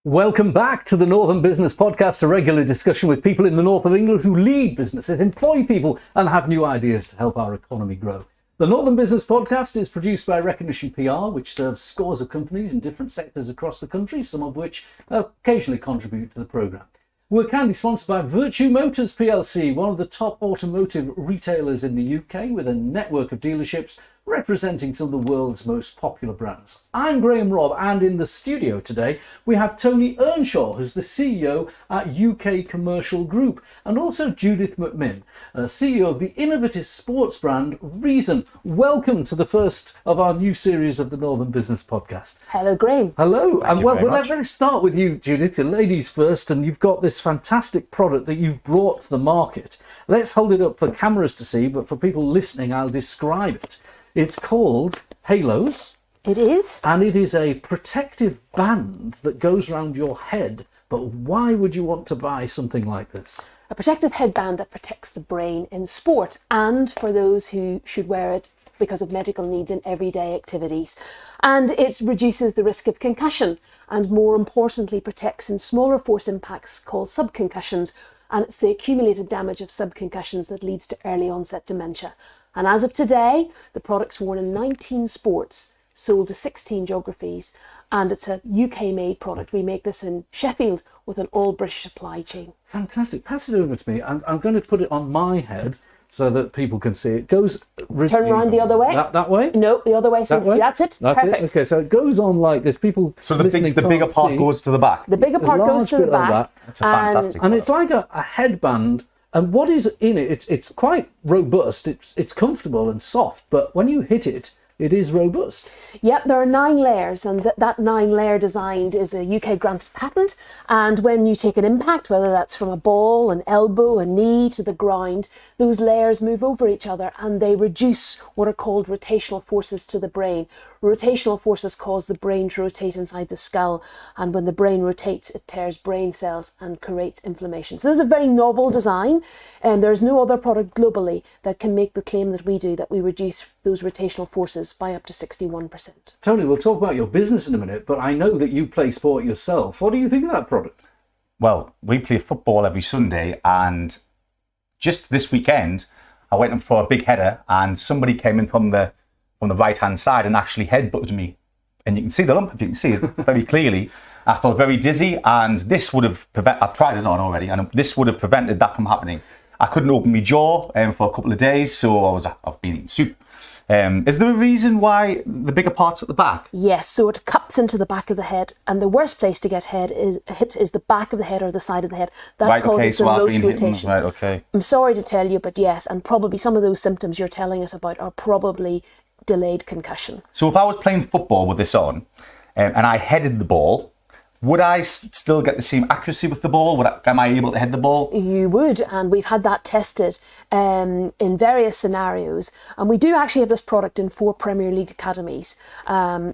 Welcome back to the Northern Business Podcast, a regular discussion with people in the north of England who lead businesses, employ people and have new ideas to help our economy grow. The Northern Business Podcast is produced by Recognition PR, which serves scores of companies in different sectors across the country, some of which occasionally contribute to the programme. We're kindly sponsored by Virtue Motors PLC, one of the top automotive retailers in the UK, with a network of dealerships representing some of the world's most popular brands. I'm Graham Robb, and in the studio today we have Tony Earnshaw, who's the CEO at UK Commercial Group, and also Judith McMinn, CEO of the innovative sports brand Rezon. Welcome to the first of our new series of the Northern Business Podcast. Hello, Graham. Hello, and let's start with you, Judith. Ladies first, and you've got this fantastic product that you've brought to the market. Let's hold it up for cameras to see, but for people listening, I'll describe it. It's called Halos. It is. And it is a protective band that goes around your head. But why would you want to buy something like this? A protective headband that protects the brain in sport, and for those who should wear it because of medical needs in everyday activities. And it reduces the risk of concussion, and more importantly protects in smaller force impacts called subconcussions. And it's the accumulated damage of subconcussions that leads to early onset dementia. And as of today, the product's worn in 19 sports, sold to 16 geographies, and it's a UK-made product. We make this in Sheffield with an all-British supply chain. Fantastic. Pass it over to me. I'm going to put it on my head so that people can see it. It goes... Turn around the other way. That way? No, the other way. So that way? That's it. That's Perfect. it. Okay, so it goes on like this. People So the bigger part goes to the back? The bigger part goes to the back. That's a fantastic And it's like a headband. And what is in it? It's quite robust. It's comfortable and soft, but when you hit it, it is robust. Yep, there are 9 layers, and that 9-layer design is a UK granted patent. And when you take an impact, whether that's from a ball, an elbow, a knee to the ground, those layers move over each other and they reduce what are called rotational forces to the brain. Rotational forces cause the brain to rotate inside the skull, and when the brain rotates, it tears brain cells and creates inflammation. So this is a very novel design, and there's no other product globally that can make the claim that we do, that we reduce those rotational forces by up to 61%. Tony, we'll talk about your business in a minute, but I know that you play sport yourself. What do you think of that product? Well, we play football every Sunday, and just this weekend, I went up for a big header, and somebody came in from the right-hand side and actually headbutted me. And you can see the lump, if you can see it very clearly. I felt very dizzy, and this would have I've tried it on already, and this would have prevented that from happening. I couldn't open my jaw for a couple of days, so I've been eating soup. Is there a reason why the bigger part's at the back? Yes, so it cups into the back of the head, and the worst place to get hit is the back of the head or the side of the head. That causes the most rotation. Right, okay. I'm sorry to tell you, but yes, and probably some of those symptoms you're telling us about are probably delayed concussion. So if I was playing football with this on, and I headed the ball, would I still get the same accuracy with the ball? Am I able to head the ball? You would, and we've had that tested in various scenarios. And we do actually have this product in 4 Premier League academies.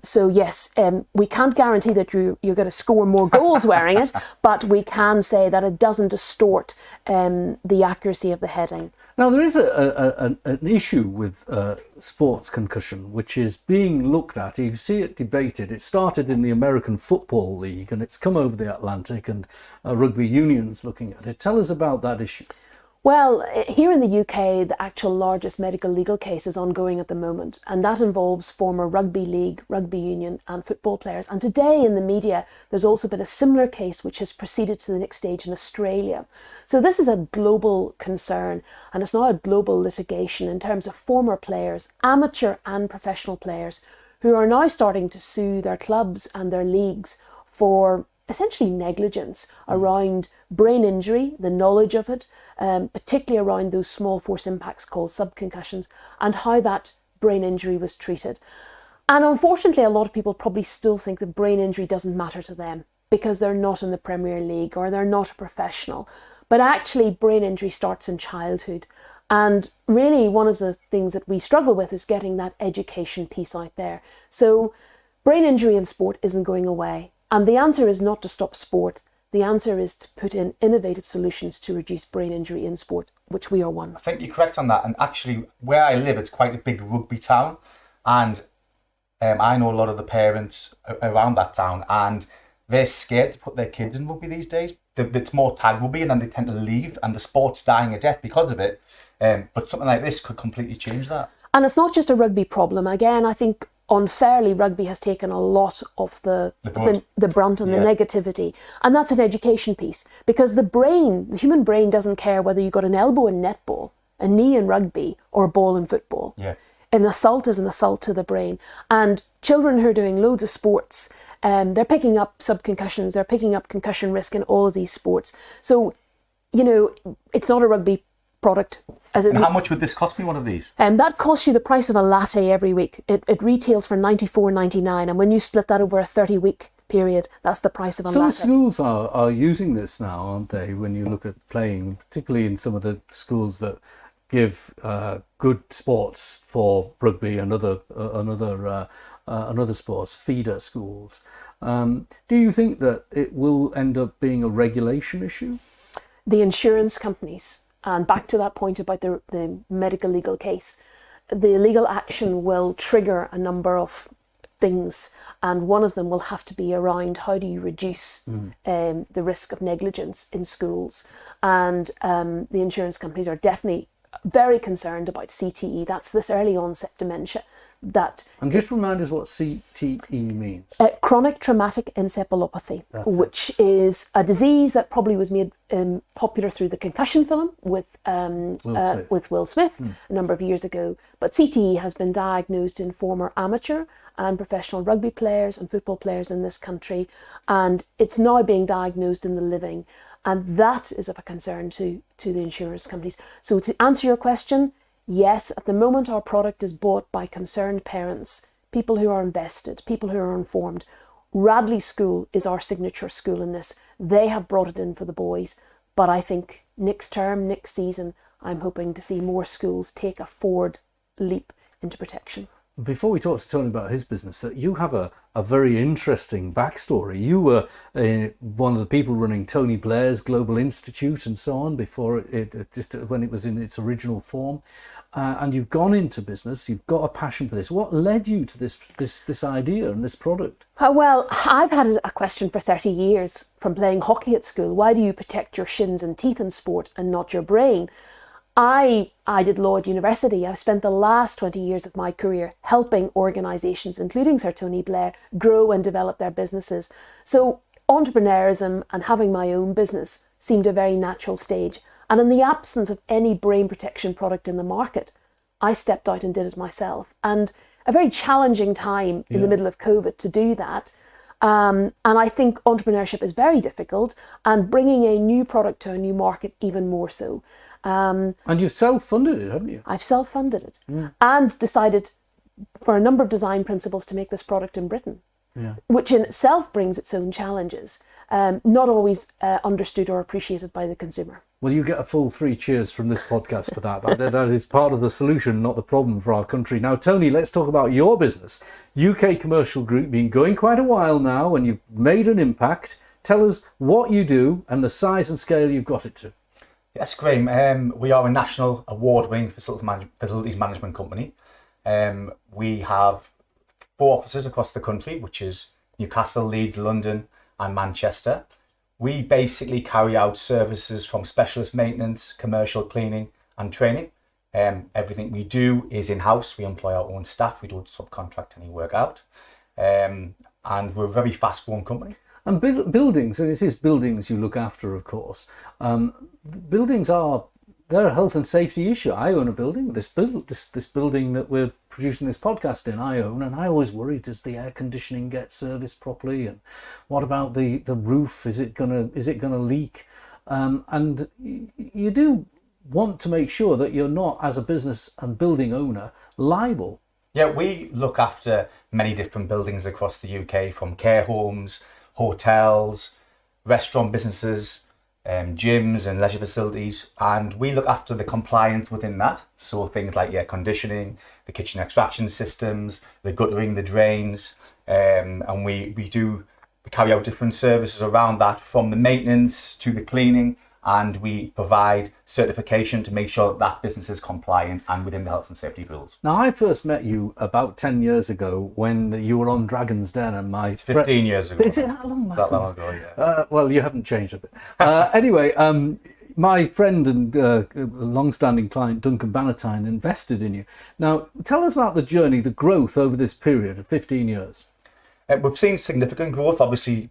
So yes, we can't guarantee that you're going to score more goals wearing it, but we can say that it doesn't distort the accuracy of the heading. Now, there is an issue with sports concussion, which is being looked at. You see it debated. It started in the American Football League, and it's come over the Atlantic, and rugby unions looking at it. Tell us about that issue. Well, here in the UK, the actual largest medical legal case is ongoing at the moment, and that involves former rugby league, rugby union and football players. And today in the media, there's also been a similar case which has proceeded to the next stage in Australia. So this is a global concern, and it's now a global litigation in terms of former players, amateur and professional players, who are now starting to sue their clubs and their leagues for essentially negligence around brain injury, the knowledge of it, particularly around those small force impacts called subconcussions, and how that brain injury was treated. And unfortunately, a lot of people probably still think that brain injury doesn't matter to them because they're not in the Premier League or they're not a professional. But actually, brain injury starts in childhood. And really, one of the things that we struggle with is getting that education piece out there. So brain injury in sport isn't going away. And the answer is not to stop sport. The answer is to put in innovative solutions to reduce brain injury in sport, which we are one. I think you're correct on that. And actually, where I live, it's quite a big rugby town. And I know a lot of the parents around that town. And they're scared to put their kids in rugby these days. It's more tag rugby, and then they tend to leave, and the sport's dying a death because of it. But something like this could completely change that. And it's not just a rugby problem. Again, I think unfairly, rugby has taken a lot of the brunt and the negativity. And that's an education piece, because the human brain doesn't care whether you got an elbow in netball, a knee in rugby, or a ball in football. Yeah. An assault is an assault to the brain. And children who are doing loads of sports, they're picking up subconcussions, they're picking up concussion risk in all of these sports. So, it's not a rugby product. And how much would this cost me, one of these? That costs you the price of a latte every week. It retails for $94.99, and when you split that over a 30-week period, that's the price of a latte. Some schools are using this now, aren't they? When you look at playing, particularly in some of the schools that give good sports for rugby and other sports, feeder schools. Do you think that it will end up being a regulation issue? The insurance companies. And back to that point about the medical legal case, the legal action will trigger a number of things, and one of them will have to be around how do you reduce the risk of negligence in schools. And the insurance companies are definitely very concerned about CTE. That's this early onset dementia. And just remind us what CTE means. Chronic traumatic encephalopathy, which is a disease that probably was made popular through the concussion film with Will Smith a number of years ago. But CTE has been diagnosed in former amateur and professional rugby players and football players in this country, and it's now being diagnosed in the living, and that is of a concern to the insurance companies. So to answer your question, yes, at the moment our product is bought by concerned parents, people who are invested, people who are informed. Radley School is our signature school in this. They have brought it in for the boys, but I think next term, next season, I'm hoping to see more schools take a forward leap into protection. Before we talk to Tony about his business, you have a very interesting backstory. You were one of the people running Tony Blair's Global Institute and so on before when it was in its original form, and you've gone into business. You've got a passion for this. What led you to this idea and this product? Well, I've had a question for 30 years from playing hockey at school. Why do you protect your shins and teeth in sport and not your brain? I did law at university. I've spent the last 20 years of my career helping organisations, including Sir Tony Blair, grow and develop their businesses. So entrepreneurism and having my own business seemed a very natural stage. And in the absence of any brain protection product in the market, I stepped out and did it myself. And a very challenging time in the middle of COVID to do that. And I think entrepreneurship is very difficult, and bringing a new product to a new market even more so. And you've self-funded it, haven't you? I've self-funded it and decided for a number of design principles to make this product in Britain, which in itself brings its own challenges, not always understood or appreciated by the consumer. Well, you get a full 3 cheers from this podcast for that. That is part of the solution, not the problem for our country. Now, Tony, let's talk about your business. UK Commercial Group, been going quite a while now, and you've made an impact. Tell us what you do and the size and scale you've got it to. Yes, Graham. We are a national award-winning facilities management company. We have 4 offices across the country, which is Newcastle, Leeds, London and Manchester. We basically carry out services from specialist maintenance, commercial cleaning and training. Everything we do is in-house. We employ our own staff. We don't subcontract any work out. And we're a very fast-growing company. And buildings, and it is buildings you look after, of course. Buildings they're a health and safety issue. I own a building. This building that we're producing this podcast in, I own, and I always worry, does the air conditioning get serviced properly? And what about the roof? Is it gonna leak? And you do want to make sure that you're not, as a business and building owner, liable. Yeah, we look after many different buildings across the UK, from care homes, hotels, restaurant businesses, gyms and leisure facilities, and we look after the compliance within that. So things like air conditioning, the kitchen extraction systems, the guttering, the drains, and we carry out different services around that, from the maintenance to the cleaning and we provide certification to make sure that business is compliant and within the health and safety rules. Now, I first met you about 10 years ago when you were on Dragon's Den, and my... 15 years ago. Is it that long back? That long ago, yeah. Well, you haven't changed a bit. Anyway, my friend and long-standing client, Duncan Bannatyne, invested in you. Now, tell us about the journey, the growth over this period of 15 years. We've seen significant growth. Obviously,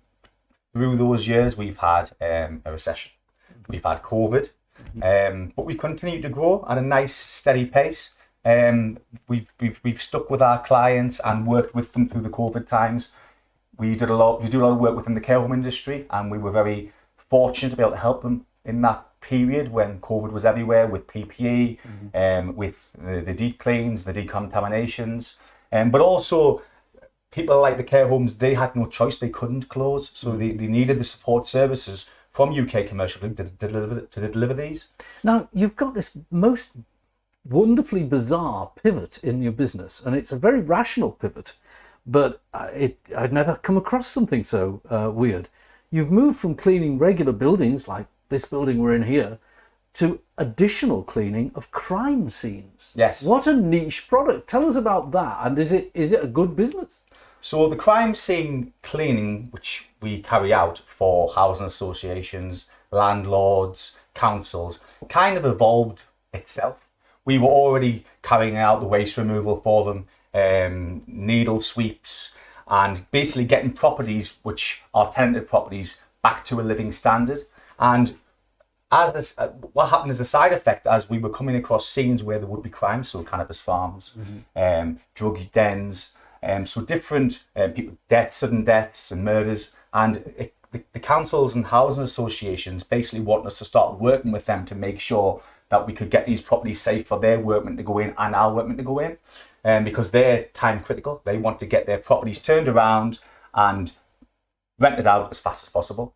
through those years, we've had a recession. We've had COVID, but we've continued to grow at a nice, steady pace. We've stuck with our clients and worked with them through the COVID times. We do a lot of work within the care home industry, and we were very fortunate to be able to help them in that period when COVID was everywhere, with PPE, with the deep cleans, the decontaminations, but also people like the care homes, they had no choice, they couldn't close, so they needed the support services from UK Commercial Group to deliver these. Now, you've got this most wonderfully bizarre pivot in your business, and it's a very rational pivot, but I'd never come across something so weird. You've moved from cleaning regular buildings, like this building we're in here, to additional cleaning of crime scenes. Yes. What a niche product. Tell us about that, and is it a good business? So the crime scene cleaning, which we carry out for housing associations, landlords, councils, kind of evolved itself. We were already carrying out the waste removal for them, needle sweeps, and basically getting properties which are tenanted properties back to a living standard. And what happened as a side effect, as we were coming across scenes where there would be crime, so cannabis farms, drug dens, so different people, sudden deaths and murders, and the councils and housing associations basically want us to start working with them to make sure that we could get these properties safe for their workmen to go in and our workmen to go in, because they're time critical. They want to get their properties turned around and rented out as fast as possible.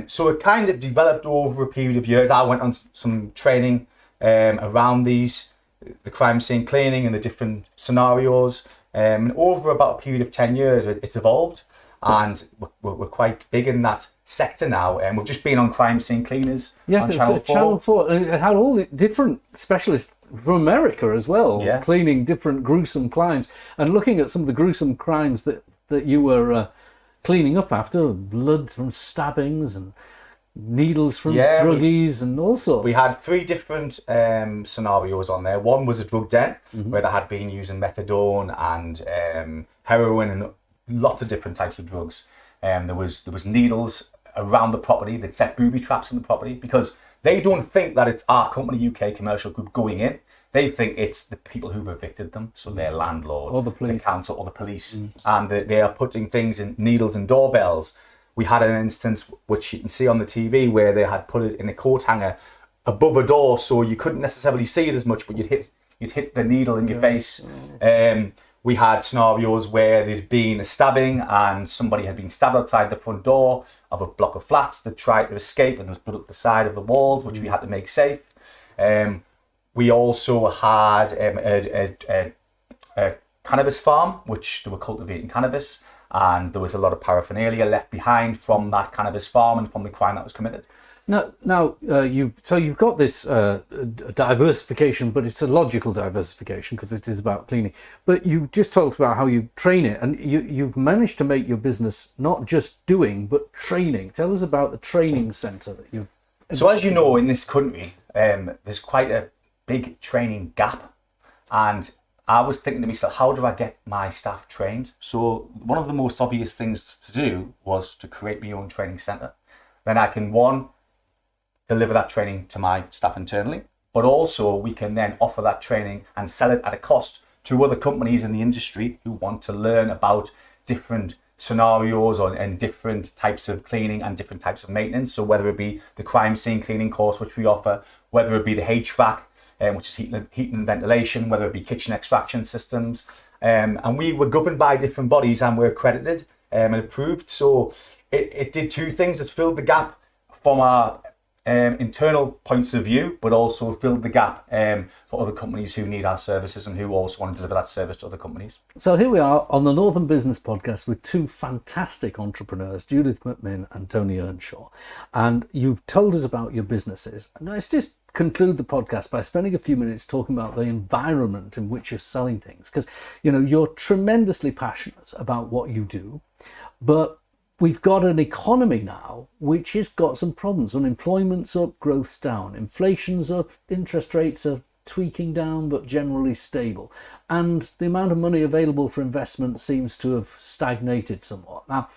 So it kind of developed over a period of years. I went on some training around the crime scene cleaning and the different scenarios. And over about a period of 10 years, it's evolved, and we're quite big in that sector now. And we've just been on crime scene cleaners on Channel 4. Channel 4. And it had all the different specialists from America as well, cleaning different gruesome crimes and looking at some of the gruesome crimes that you were cleaning up after, blood from stabbings and needles from druggies and all sorts. We had 3 different scenarios on there. One was a drug den where they had been using methadone and heroin and lots of different types of drugs. There was needles around the property. They'd set booby traps in the property because they don't think that it's our company, UK Commercial Group, going in. They think it's the people who've evicted them, so their landlord, or the police, the council, or the police, and they are putting things in needles and doorbells. We had an instance, which you can see on the TV, where they had put it in a coat hanger above a door, so you couldn't necessarily see it as much, but you'd hit the needle in your face. We had scenarios where there'd been a stabbing and somebody had been stabbed outside the front door of a block of flats that tried to escape, and there was blood up the side of the walls, which we had to make safe. We also had a cannabis farm, which they were cultivating cannabis, and there was a lot of paraphernalia left behind from that cannabis farm and from the crime that was committed. Now, you've got this diversification, but it's a logical diversification because it is about cleaning. But you just talked about how you train it, and you've managed to make your business not just doing, but training. Tell us about the training centre that you've... So as you know, in this country, there's quite a big training gap, and I was thinking to myself, how do I get my staff trained? So one of the most obvious things to do was to create my own training centre. Then I can, deliver that training to my staff internally, but also we can then offer that training and sell it at a cost to other companies in the industry who want to learn about different scenarios and different types of cleaning and different types of maintenance. So whether it be the crime scene cleaning course, which we offer, whether it be the HVAC, which is heating and ventilation, whether it be kitchen extraction systems. And we were governed by different bodies and we're accredited and approved. So it did 2 things. It filled the gap from our internal points of view, but also fill the gap for other companies who need our services and who also want to deliver that service to other companies. So here we are on the Northern Business Podcast with two fantastic entrepreneurs, Judith McMinn and Tony Earnshaw. And you've told us about your businesses. And let's just conclude the podcast by spending a few minutes talking about the environment in which you're selling things. Because, you're tremendously passionate about what you do, but we've got an economy now which has got some problems. Unemployment's up, growth's down, inflation's up, interest rates are tweaking down but generally stable, and the amount of money available for investment seems to have stagnated somewhat. Now,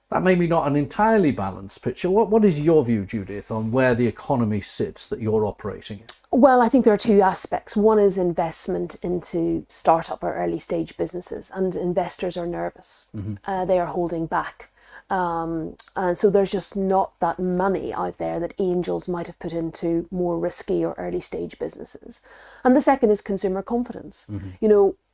that may be not an entirely balanced picture. What is your view, Judith, on where the economy sits that you're operating in? Well, I think there are two aspects. One is investment into startup or early stage businesses, and investors are nervous. They are holding back. And so there's just not that money out there that angels might have put into more risky or early stage businesses. And the second is consumer confidence.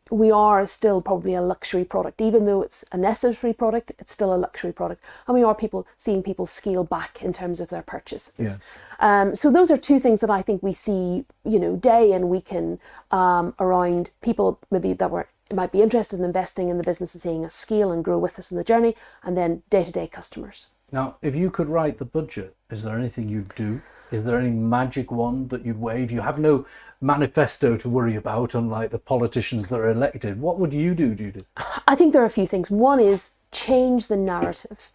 We are still probably a luxury product. Even though it's a necessary product, it's still a luxury product. And we are seeing people scale back in terms of their purchases. Yes. So those are two things that I think we see, day in, week in, around people maybe that might be interested in investing in the business and seeing us scale and grow with us in the journey, and then day-to-day customers. Now, if you could write the budget, is there anything you'd do? Is there any magic wand that you'd wave? You have no manifesto to worry about, unlike the politicians that are elected. What would you do, Judith? I think there are a few things. One is change the narrative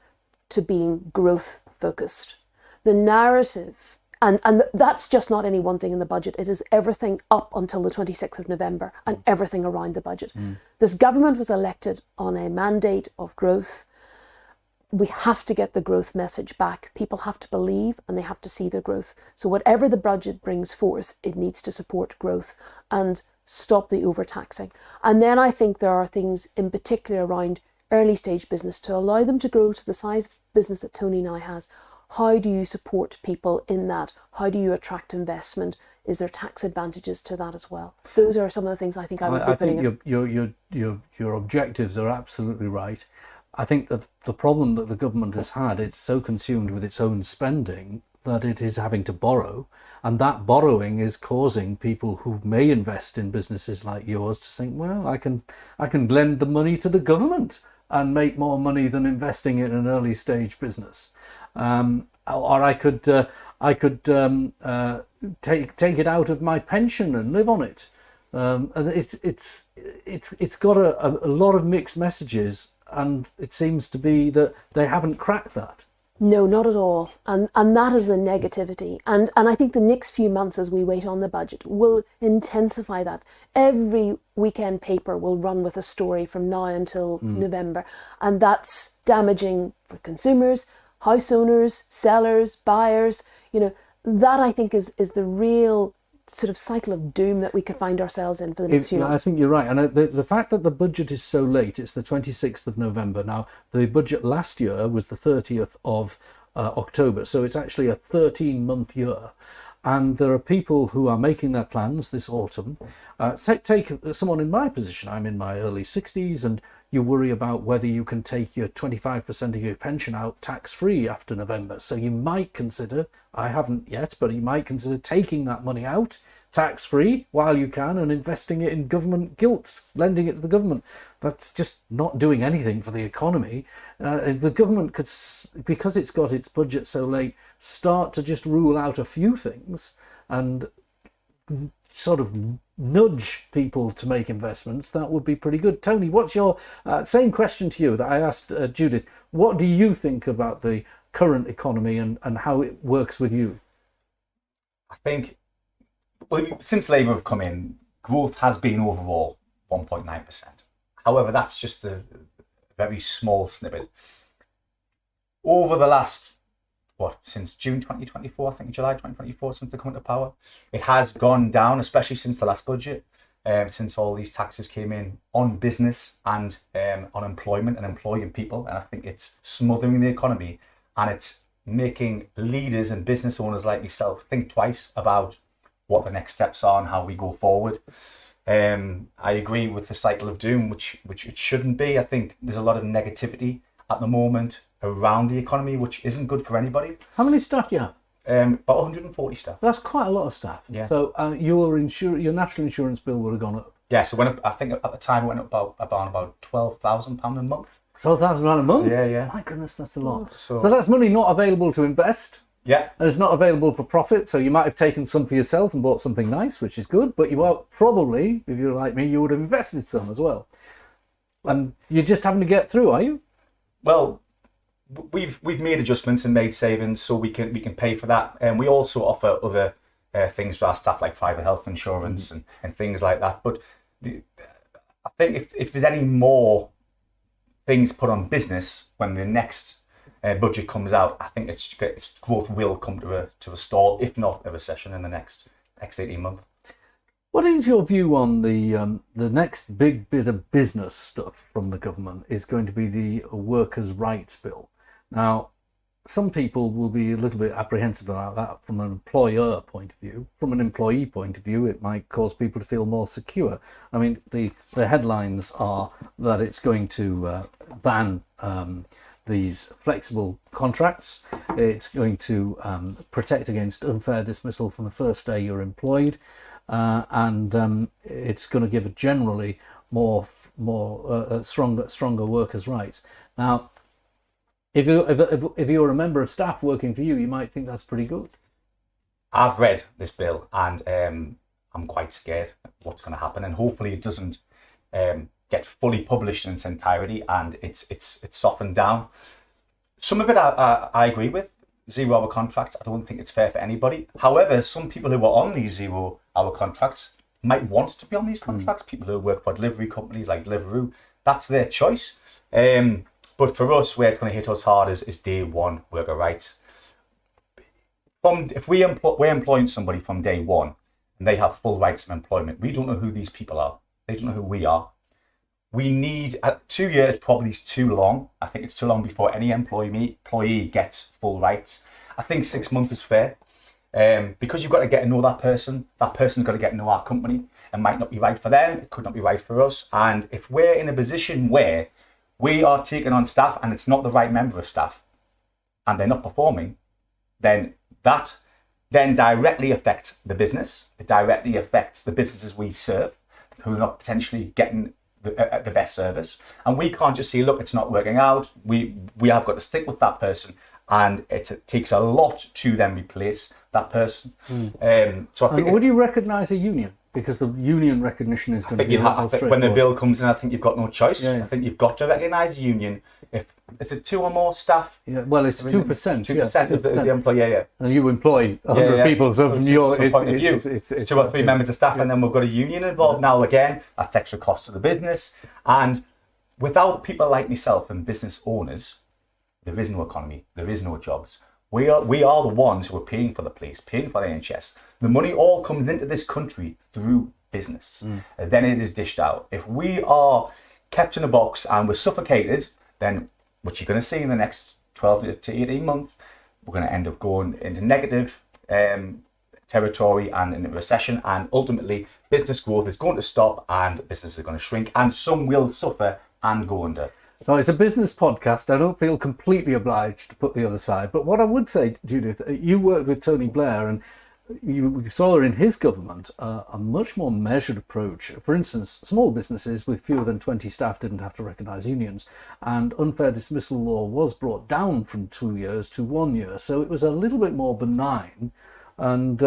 to being growth focused. The narrative, and that's just not any one thing in the budget. It is everything up until the 26th of November and everything around the budget. This government was elected on a mandate of growth. We have to get the growth message back. People have to believe and they have to see the growth. So whatever the budget brings forth, it needs to support growth and stop the overtaxing. And then I think there are things in particular around early stage business to allow them to grow to the size of business that Tony now has. How do you support people in that? How do you attract investment? Is there tax advantages to that as well? Those are some of the things I think I would be putting in. I think your objectives are absolutely right. I think that the problem that the government has had, it's so consumed with its own spending that it is having to borrow, and that borrowing is causing people who may invest in businesses like yours to think, well, I can lend the money to the government and make more money than investing in an early stage business, or I could take it out of my pension and live on it. And it's got a lot of mixed messages. And it seems to be that they haven't cracked that. No, not at all. And that is the negativity. And I think the next few months as we wait on the budget will intensify that. Every weekend paper will run with a story from now until November. And that's damaging for consumers, house owners, sellers, buyers. That I think is the real sort of cycle of doom that we could find ourselves in for the next few months. I think you're right. And the fact that the budget is so late, it's the 26th of November. Now, the budget last year was the 30th of October. So it's actually a 13-month year. And there are people who are making their plans this autumn. Take someone in my position. I'm in my early 60s, and you worry about whether you can take your 25% of your pension out tax-free after November. So you might consider, I haven't yet, but you might consider taking that money out tax-free while you can and investing it in government gilts, lending it to the government. That's just not doing anything for the economy. If the government could, because it's got its budget so late, start to just rule out a few things and sort of nudge people to make investments, that would be pretty good. Tony, what's your same question to you that I asked Judith? What do you think about the current economy and how it works with you? I think, since Labour have come in, growth has been overall 1.9%. However, that's just a very small snippet. Over the last, since June 2024, I think July 2024, since they come into power, it has gone down, especially since the last budget, since all these taxes came in on business and on employment and employing people. And I think it's smothering the economy, and it's making leaders and business owners like yourself think twice about what the next steps are and how we go forward. I agree with the cycle of doom, which it shouldn't be. I think there's a lot of negativity at the moment around the economy, which isn't good for anybody. How many staff do you have? About 140 staff. That's quite a lot of staff. Yeah. So your national insurance bill would have gone up. Yeah, so I think at the time it went up about £12,000 a month. £12,000 a month? Yeah. My goodness, that's a lot. So that's money not available to invest. Yeah. And it's not available for profit, so you might have taken some for yourself and bought something nice, which is good, but you are probably, if you're like me, you would have invested some as well. And you're just having to get through, are you? Well, we've made adjustments and made savings so we can pay for that. And we also offer other things for our staff, like private health insurance and things like that. But I think if there's any more things put on business when the next budget comes out, I think its growth will come to a stall, if not a recession, in the next 18 months. What is your view on the next big bit of business stuff from the government is going to be the Workers' Rights Bill? Now, some people will be a little bit apprehensive about that from an employer point of view. From an employee point of view, it might cause people to feel more secure. I mean, the headlines are that it's going to ban these flexible contracts. It's going to protect against unfair dismissal from the first day you're employed. And it's going to give generally more stronger workers' rights. Now, if you're a member of staff working for you, you might think that's pretty good. I've read this bill and I'm quite scared of what's going to happen, and hopefully it doesn't get fully published in its entirety and it's softened down. Some of it I agree with. 0-hour contracts, I don't think it's fair for anybody. However, some people who are on these 0-hour contracts might want to be on these contracts. People who work for delivery companies like Deliveroo, that's their choice. But for us, where it's going to hit us hard is day one worker rights. If we're employing somebody from day one and they have full rights of employment, we don't know who these people are. They don't know who we are. We need 2 years, probably is too long. I think it's too long before any employee gets full rights. I think 6 months is fair, because you've got to get to know that person. That person's got to get to know our company. It might not be right for them. It could not be right for us. And if we're in a position where we are taking on staff and it's not the right member of staff and they're not performing, then that then directly affects the business. It directly affects the businesses we serve, who are not potentially getting the best service. And we can't just say, look, it's not working out. We have got to stick with that person, and it takes a lot to then replace that person. So I think, would you recognise a union? Because the union recognition is going to be when the bill comes in, I think you've got no choice. Yeah. I think you've got to recognise a union. If is it 2 or more staff? Yeah, well, it's 2%. 2% of the employee. Yeah. And you employ 100 people, so from your point of view, it's 2 or 3 members of staff, and then we've got a union involved. Now again, that's extra cost to the business. And without people like myself and business owners, there is no economy. There is no jobs. We are the ones who are paying for the police, paying for the NHS. The money all comes into this country through business. And then it is dished out. If we are kept in a box and we're suffocated, then what you're going to see in the next 12 to 18 months, we're going to end up going into negative territory and in a recession. And ultimately, business growth is going to stop and business is going to shrink. And some will suffer and go under. So it's a business podcast. I don't feel completely obliged to put the other side. But what I would say, Judith, you worked with Tony Blair and you saw in his government a much more measured approach. For instance, small businesses with fewer than 20 staff didn't have to recognise unions, and unfair dismissal law was brought down from 2 years to 1 year. So it was a little bit more benign, and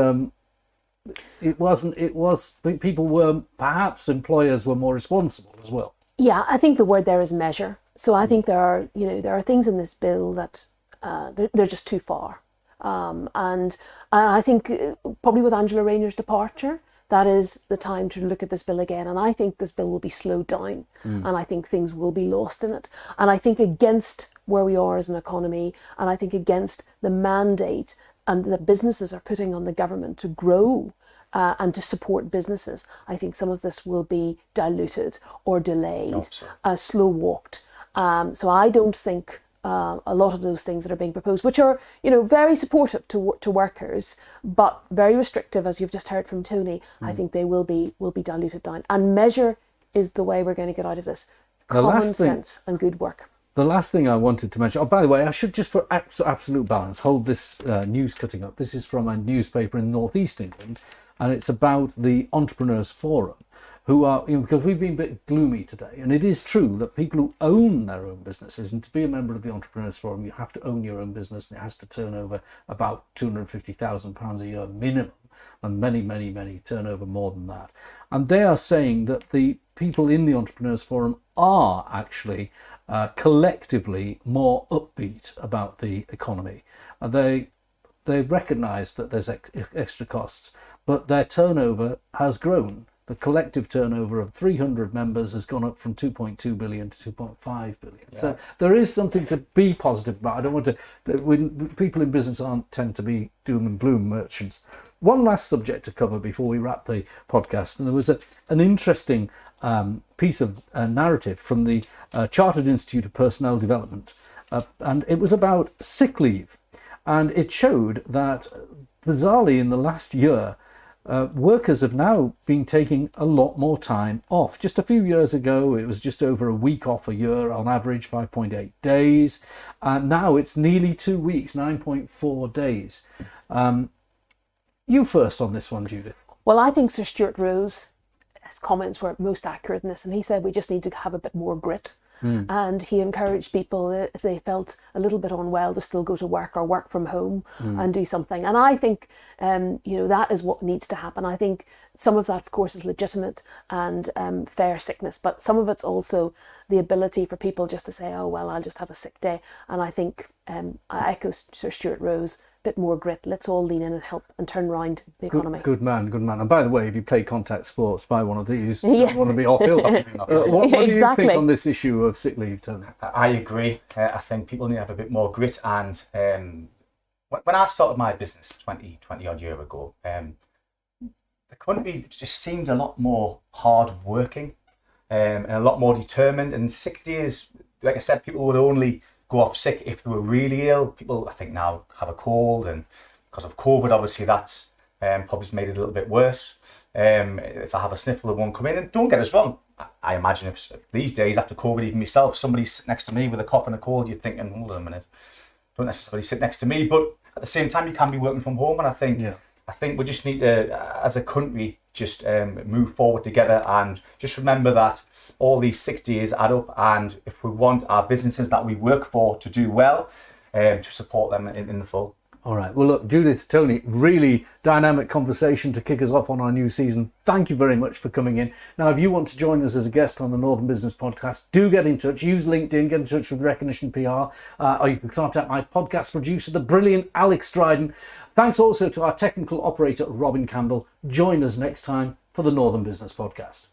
people were, perhaps employers were more responsible as well. Yeah, I think the word there is measure. So I think there are things in this bill that they're just too far. And I think probably with Angela Rayner's departure, that is the time to look at this bill again. And I think this bill will be slowed down, and I think things will be lost in it. And I think against where we are as an economy, and I think against the mandate and that businesses are putting on the government to grow and to support businesses, I think some of this will be diluted or delayed, slow walked. So I don't think a lot of those things that are being proposed, which are, very supportive to workers, but very restrictive, as you've just heard from Tony, I think they will be diluted down. And measure is the way we're going to get out of this. Common sense and good work. the last thing I wanted to mention, oh, by the way, I should just for absolute balance, hold this news cutting up. This is from a newspaper in North East England, and it's about the Entrepreneurs Forum, who are, because we've been a bit gloomy today, and it is true that people who own their own businesses, and to be a member of the Entrepreneurs Forum, you have to own your own business, and it has to turn over about £250,000 a year minimum, and many turn over more than that. And they are saying that the people in the Entrepreneurs Forum are actually collectively more upbeat about the economy. They recognise that there's extra costs, but their turnover has grown. The collective turnover of 300 members has gone up from 2.2 billion to 2.5 billion. Yeah. So there is something to be positive about. I don't want to, people in business tend to be doom and gloom merchants. One last subject to cover before we wrap the podcast. And there was an interesting piece of narrative from the Chartered Institute of Personnel Development. And it was about sick leave. And it showed that, bizarrely, in the last year, workers have now been taking a lot more time off. Just a few years ago, it was just over a week off a year on average, 5.8 days. And now it's nearly 2 weeks, 9.4 days. You first on this one, Judith. Well, I think Sir Stuart Rose, his comments were most accurate in this, and he said we just need to have a bit more grit. And he encouraged people, if they felt a little bit unwell, to still go to work or work from home and do something. And I think, that is what needs to happen. I think some of that, of course, is legitimate and fair sickness, but some of it's also the ability for people just to say, oh, well, I'll just have a sick day. And I think I echo Sir Stuart Rose, bit more grit. Let's all lean in and help and turn around the economy. Good man. And by the way, if you play contact sports, buy one of these. You don't want to be off ill. What do you think on this issue of sick leave, Tony? I agree. I think people need to have a bit more grit. And when I started my business 20 odd years ago, the country just seemed a lot more hard working and a lot more determined. And sick days, like I said, people would only go off sick if they were really ill. People, I think, now have a cold, and because of COVID, obviously that's probably made it a little bit worse. If I have a sniffle, it won't come in. And don't get us wrong, I imagine if these days after COVID, even myself, somebody sits next to me with a cough and a cold, you're thinking, hold on a minute, don't necessarily sit next to me. But at the same time, you can be working from home, and I think we just need to, as a country, just move forward together and just remember that all these sick days add up, and if we want our businesses that we work for to do well, to support them in the full. All right. Well, look, Judith, Tony, really dynamic conversation to kick us off on our new season. Thank you very much for coming in. Now, if you want to join us as a guest on the Northern Business Podcast, do get in touch. Use LinkedIn, get in touch with Recognition PR, or you can contact my podcast producer, the brilliant Alex Dryden. Thanks also to our technical operator, Robin Campbell. Join us next time for the Northern Business Podcast.